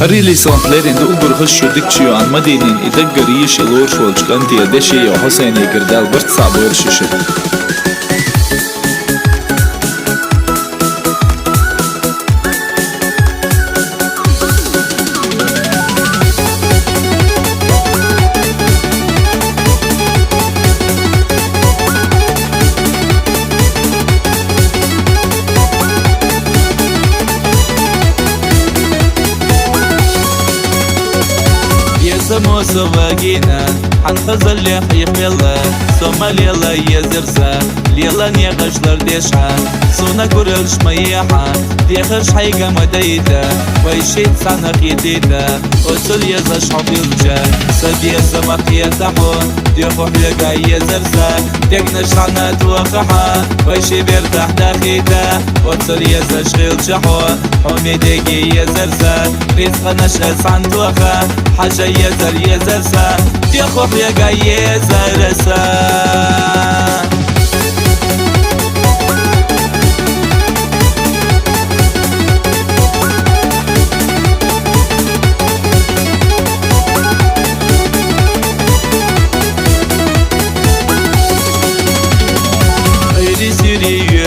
هريلي سانتلرين دو أقر خشو دكشيو عن مدينين إدقر يشي لورش والجقنتي دشي وحسيني قردال برت صعب ورشيشي سمو سواقينا حنخزل لي حيق يلا سوما ليلا يزرسا ليلا نيغش لرديشها سونا كورلش ميحا ديخش حيقا مديتا ويشيت سانا خيتيتا وصل يزش حبيلجا سبيا سمق يتحو ديخو حيقا يزرسا تقنش عنا توقعها ويشي بيرتاح داخيتا وصل يزش غيلجحو حمي ديكي يزرسا رزق نشأس عن توقع حاجة يزرسا ديخو حيقا يزرسا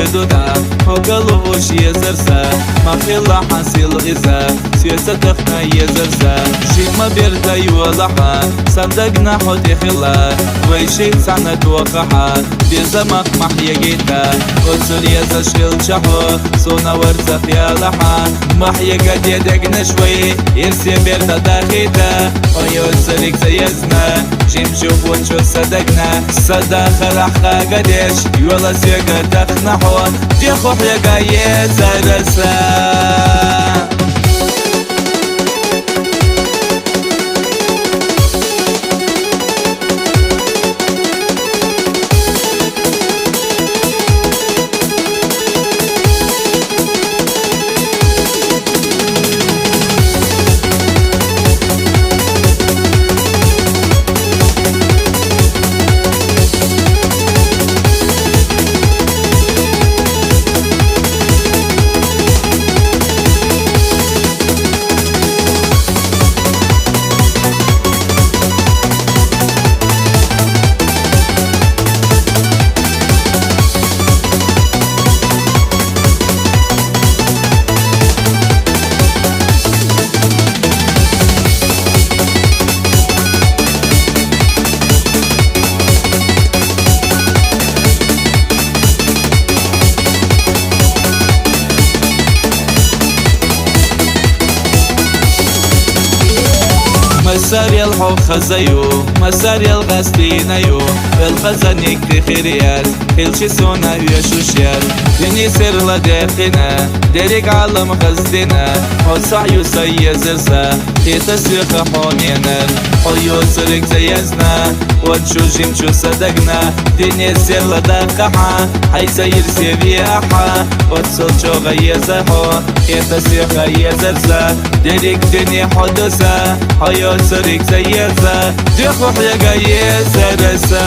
يدودا وقلبوش يزرسا ما خلا حنسيل غزا سياسة تخنا يزرسا شيء ما بيرتا يوضحا صندقنا حوتي خلا ويشي سانا توقعها بيزمق محيا جيتا وصل يزشغل شحو سونا ورزا فيالحا محيا قد يدقنا شوي يرسي بيرتا داخيتا ويوصلك زيزنا جيم شوف ونشوف صدقنا صداخل حقا قديش يولا سيقا تخنحو ديخو حيقا يزرسا مساري الحب خزيو مساري الغستينيو الخزانيك تخيريال كل سونا يشوشيال دني سر لداخنا ديريك عالم غزدنا وصعيو سيزرسا يتسيق حونينا حيو سرق زيزنا ونشو جيمشو صدقنا دني سر لداخها حي سير سيبياحا وتصل شو غيزحو يتسيق يزرسا ديريك دني حدثا حيو سرق زيزا ديخو حيقا يزرسا